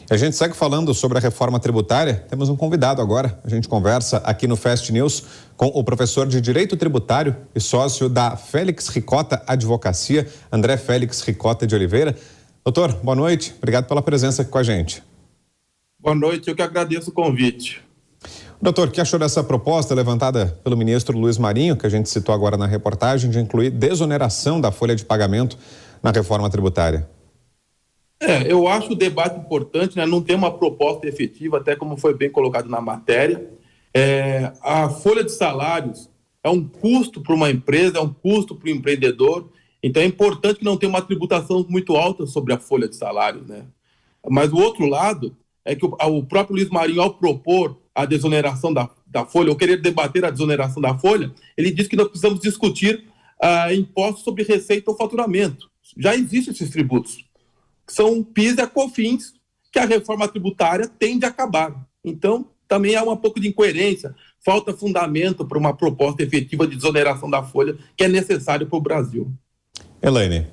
A gente segue falando sobre a reforma tributária. Temos um convidado agora. A gente conversa aqui no Fast News com o professor de Direito Tributário e sócio da Félix Ricota Advocacia, André Félix Ricota de Oliveira. Doutor, boa noite. Obrigado pela presença aqui com a gente. Boa noite, eu que agradeço o convite. Doutor, o que achou dessa proposta levantada pelo ministro Luiz Marinho, que a gente citou agora na reportagem, de incluir desoneração da folha de pagamento na reforma tributária? Eu acho o debate importante, né? Não tem uma proposta efetiva, até como foi bem colocado na matéria. A folha de salários é um custo para uma empresa, é um custo para o empreendedor, então é importante que não tenha uma tributação muito alta sobre a folha de salários, né? Mas o outro lado é que o próprio Luiz Marinho, ao propor a desoneração da folha, ou querer debater a desoneração da folha, ele diz que nós precisamos discutir impostos sobre receita ou faturamento. Já existem esses tributos, que são o PIS e a COFINS, que a reforma tributária tende a acabar. Então, também há um pouco de incoerência, falta fundamento para uma proposta efetiva de desoneração da folha, que é necessário para o Brasil. Elaine.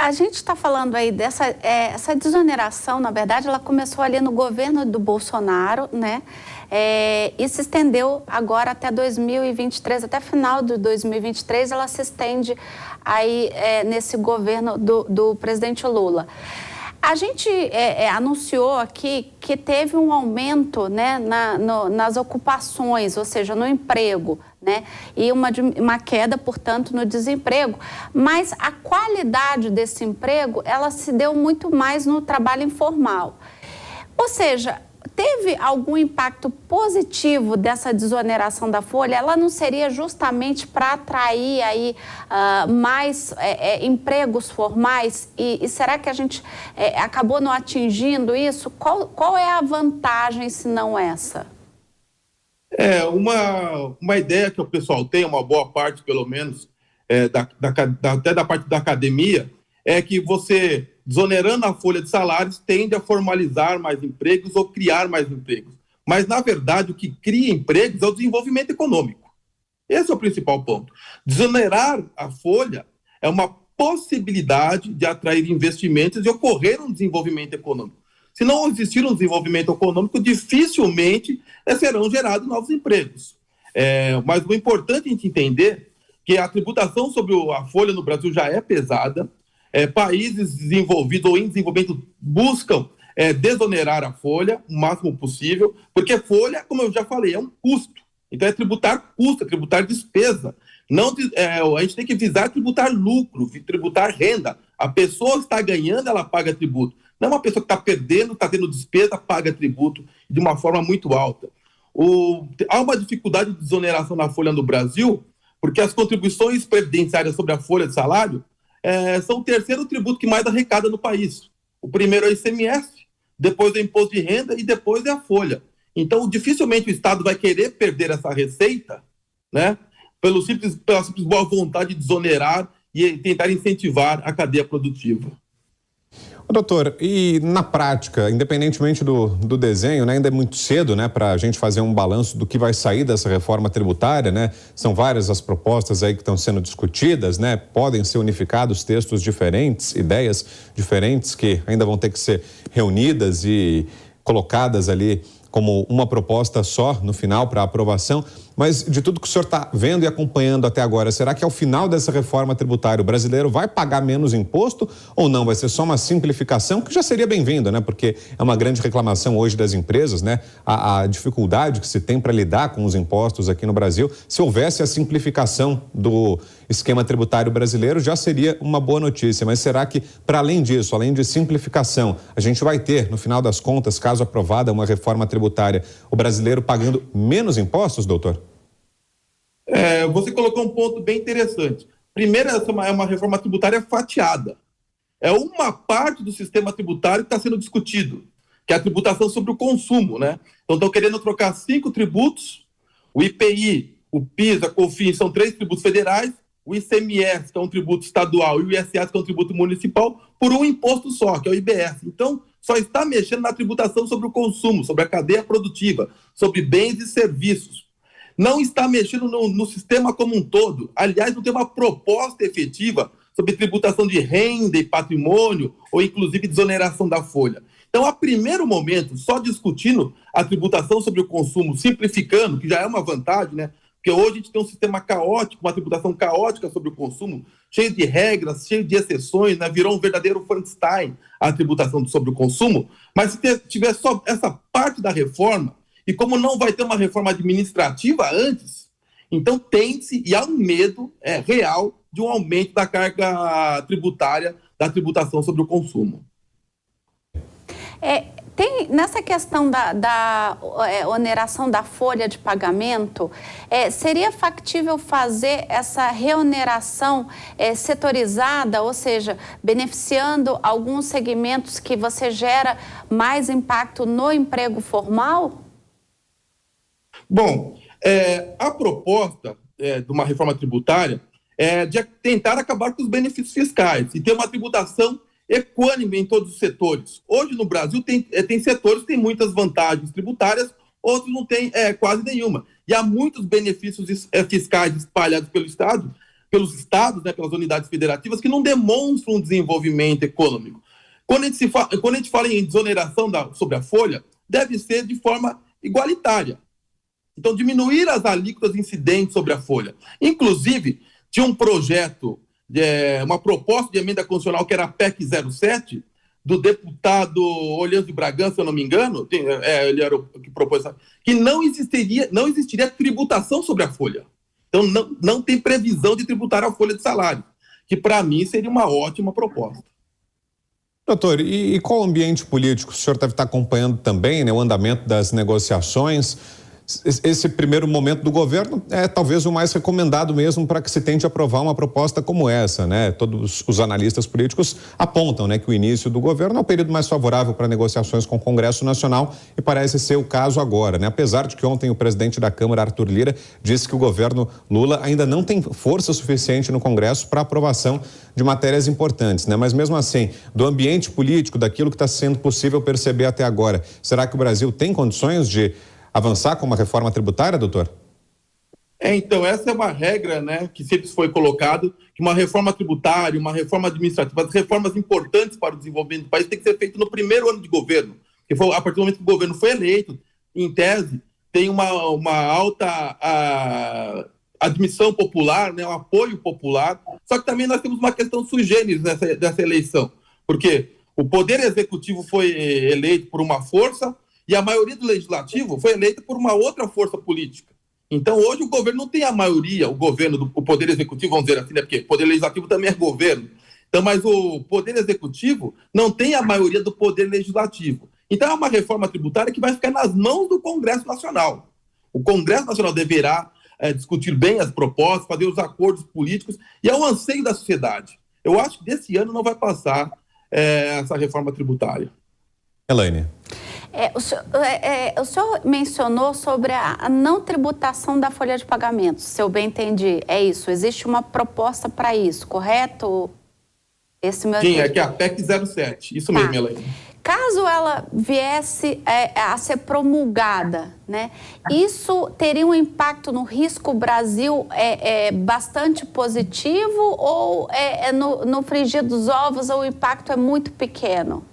A gente está falando aí essa desoneração, na verdade, ela começou ali no governo do Bolsonaro, né? E se estendeu agora até 2023, até final de 2023, ela se estende aí nesse governo do presidente Lula. A gente anunciou aqui que teve um aumento, né, nas ocupações, ou seja, no emprego, né, e uma queda, portanto, no desemprego. Mas a qualidade desse emprego, ela se deu muito mais no trabalho informal. Ou seja, teve algum impacto positivo dessa desoneração da folha? Ela não seria justamente para atrair aí mais empregos formais? E será que a gente acabou não atingindo isso? Qual é a vantagem, se não essa? Uma ideia que o pessoal tem, uma boa parte, pelo menos, até da parte da academia, é que você, desonerando a folha de salários, tende a formalizar mais empregos ou criar mais empregos. Mas, na verdade, o que cria empregos é o desenvolvimento econômico. Esse é o principal ponto. Desonerar a folha é uma possibilidade de atrair investimentos e ocorrer um desenvolvimento econômico. Se não existir um desenvolvimento econômico, dificilmente serão gerados novos empregos. Mas o importante é a gente entender que a tributação sobre a folha no Brasil já é pesada. Países desenvolvidos ou em desenvolvimento buscam desonerar a folha o máximo possível, porque folha, como eu já falei, é um custo. Então é tributar custo, é tributar despesa. Não, a gente tem que visar tributar lucro, tributar renda. A pessoa está ganhando, ela paga tributo. Não é uma pessoa que está perdendo, está tendo despesa, paga tributo de uma forma muito alta. Há uma dificuldade de desoneração na folha no Brasil, porque as contribuições previdenciárias sobre a folha de salário são o terceiro tributo que mais arrecada no país. O primeiro é o ICMS, depois é o imposto de renda e depois é a folha. Então, dificilmente o Estado vai querer perder essa receita, né, pela simples boa vontade de desonerar e tentar incentivar a cadeia produtiva. Doutor, e na prática, independentemente do desenho, né, ainda é muito cedo, né, para a gente fazer um balanço do que vai sair dessa reforma tributária, né? São várias as propostas aí que estão sendo discutidas, né? Podem ser unificados textos diferentes, ideias diferentes que ainda vão ter que ser reunidas e colocadas ali como uma proposta só no final para aprovação. Mas de tudo que o senhor está vendo e acompanhando até agora, será que ao final dessa reforma tributária o brasileiro vai pagar menos imposto ou não? Vai ser só uma simplificação, que já seria bem-vinda, né? Porque é uma grande reclamação hoje das empresas, né? A dificuldade que se tem para lidar com os impostos aqui no Brasil. Se houvesse a simplificação do esquema tributário brasileiro, já seria uma boa notícia. Mas será que, para além disso, além de simplificação, a gente vai ter, no final das contas, caso aprovada uma reforma tributária, o brasileiro pagando menos impostos, doutor? Você colocou um ponto bem interessante. Primeiro, essa é uma reforma tributária fatiada. É uma parte do sistema tributário que está sendo discutido, que é a tributação sobre o consumo, né? Então, estão querendo trocar 5 tributos, o IPI, o PIS, a COFINS, são 3 tributos federais, o ICMS, que é um tributo estadual, e o ISS, que é um tributo municipal, por um imposto só, que é o IBS. Então, só está mexendo na tributação sobre o consumo, sobre a cadeia produtiva, sobre bens e serviços. Não está mexendo no sistema como um todo. Aliás, não tem uma proposta efetiva sobre tributação de renda e patrimônio, ou inclusive desoneração da folha. Então, Então, a primeiro momento, só discutindo a tributação sobre o consumo, simplificando, que já é uma vantagem, né? Porque hoje a gente tem um sistema caótico, uma tributação caótica sobre o consumo, cheio de regras, cheio de exceções, né? Virou um verdadeiro Frankenstein a tributação sobre o consumo. Mas se tiver só essa parte da reforma, e como não vai ter uma reforma administrativa antes, então tem-se, e há um medo real de um aumento da carga tributária da tributação sobre o consumo. Nessa questão da oneração da folha de pagamento, seria factível fazer essa reoneração setorizada, ou seja, beneficiando alguns segmentos que você gera mais impacto no emprego formal? Bom, a proposta de uma reforma tributária é de tentar acabar com os benefícios fiscais e ter uma tributação equânime em todos os setores. Hoje, no Brasil, tem setores que têm muitas vantagens tributárias, outros não têm quase nenhuma. E há muitos benefícios fiscais espalhados pelos estados, né, pelas unidades federativas, que não demonstram um desenvolvimento econômico. Quando a gente fala em desoneração sobre a folha, deve ser de forma igualitária. Então, diminuir as alíquotas incidentes sobre a folha. Inclusive, tinha um projeto, uma proposta de emenda constitucional que era a PEC 07, do deputado Olhães de Bragança, se eu não me engano, ele era o que propôs, que não existiria tributação sobre a folha. Então, não tem previsão de tributar a folha de salário, que para mim seria uma ótima proposta. Doutor, e qual o ambiente político? O senhor deve estar acompanhando também, né, o andamento das negociações. Esse primeiro momento do governo é talvez o mais recomendado mesmo para que se tente aprovar uma proposta como essa, né? Todos os analistas políticos apontam, né, que o início do governo é o período mais favorável para negociações com o Congresso Nacional e parece ser o caso agora, né? Apesar de que ontem o presidente da Câmara, Arthur Lira, disse que o governo Lula ainda não tem força suficiente no Congresso para aprovação de matérias importantes, né? Mas mesmo assim, do ambiente político, daquilo que está sendo possível perceber até agora, será que o Brasil tem condições de avançar com uma reforma tributária, doutor? Então, essa é uma regra, né, que sempre foi colocado, que uma reforma tributária, uma reforma administrativa, as reformas importantes para o desenvolvimento do país tem que ser feito no primeiro ano de governo. Porque a partir do momento que o governo foi eleito, em tese, tem uma alta admissão popular, né, um apoio popular, só que também nós temos uma questão sui generis dessa eleição, porque o Poder Executivo foi eleito por uma força, e a maioria do Legislativo foi eleita por uma outra força política. Então, hoje, o governo não tem a maioria, o Poder Executivo, vamos dizer assim, né? Porque o Poder Legislativo também é governo. Então, mas o Poder Executivo não tem a maioria do Poder Legislativo. Então, é uma reforma tributária que vai ficar nas mãos do Congresso Nacional. O Congresso Nacional deverá discutir bem as propostas, fazer os acordos políticos, e é o anseio da sociedade. Eu acho que desse ano não vai passar essa reforma tributária. Elaine. O senhor mencionou sobre a não tributação da folha de pagamento, se eu bem entendi, é isso, existe uma proposta para isso, correto? Sim, é que é a PEC 07, isso mesmo, Elaine. Caso ela viesse a ser promulgada, né, isso teria um impacto no risco Brasil bastante positivo ou no frigir dos ovos o impacto é muito pequeno?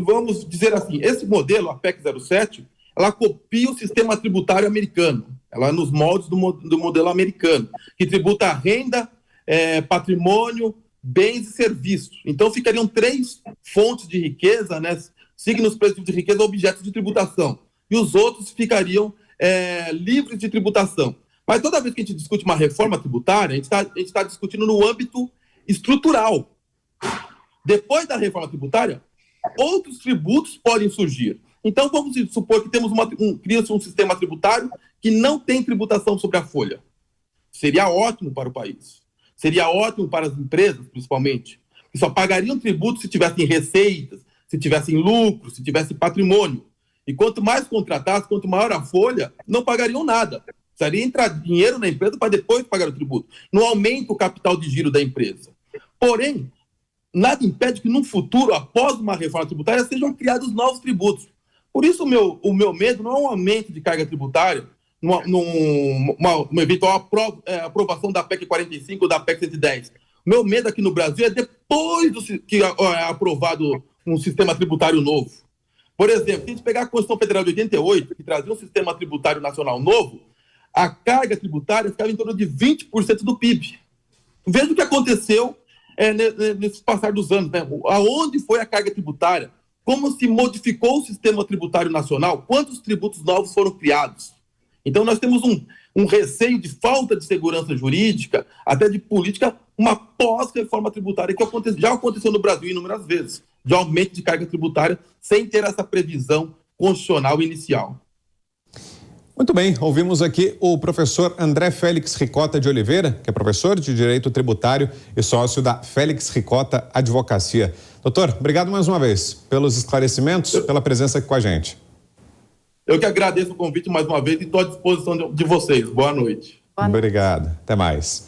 Vamos dizer assim, esse modelo, a PEC 07, ela copia o sistema tributário americano, ela é nos moldes do modelo americano, que tributa a renda, patrimônio, bens e serviços. Então, ficariam 3 fontes de riqueza, né, signos expressivos de riqueza, objetos de tributação, e os outros ficariam livres de tributação. Mas toda vez que a gente discute uma reforma tributária, a gente está discutindo no âmbito estrutural. Depois da reforma tributária, outros tributos podem surgir. Então, vamos supor que cria-se um sistema tributário que não tem tributação sobre a folha. Seria ótimo para o país. Seria ótimo para as empresas, principalmente, que só pagariam tributo se tivessem receitas, se tivessem lucro, se tivessem patrimônio. E quanto mais contratados, quanto maior a folha, não pagariam nada. Precisaria entrar dinheiro na empresa para depois pagar o tributo. Não aumenta o capital de giro da empresa. Porém, nada impede que, no futuro, após uma reforma tributária, sejam criados novos tributos. Por isso, o meu medo não é um aumento de carga tributária, uma eventual aprovação da PEC 45 ou da PEC 110. O meu medo aqui no Brasil é, depois que é aprovado um sistema tributário novo. Por exemplo, se a gente pegar a Constituição Federal de 88, que trazia um sistema tributário nacional novo, a carga tributária ficava em torno de 20% do PIB. Veja o que aconteceu nesse passar dos anos, né? Aonde foi a carga tributária? Como se modificou o sistema tributário nacional? Quantos tributos novos foram criados? Então, nós temos um receio de falta de segurança jurídica, até de política, uma pós-reforma tributária que já aconteceu no Brasil inúmeras vezes, de aumento de carga tributária, sem ter essa previsão constitucional inicial. Muito bem, ouvimos aqui o professor André Félix Ricota de Oliveira, que é professor de Direito Tributário e sócio da Félix Ricota Advocacia. Doutor, obrigado mais uma vez pelos esclarecimentos, pela presença aqui com a gente. Eu que agradeço o convite mais uma vez e estou à disposição de vocês. Boa noite. Obrigado. Até mais.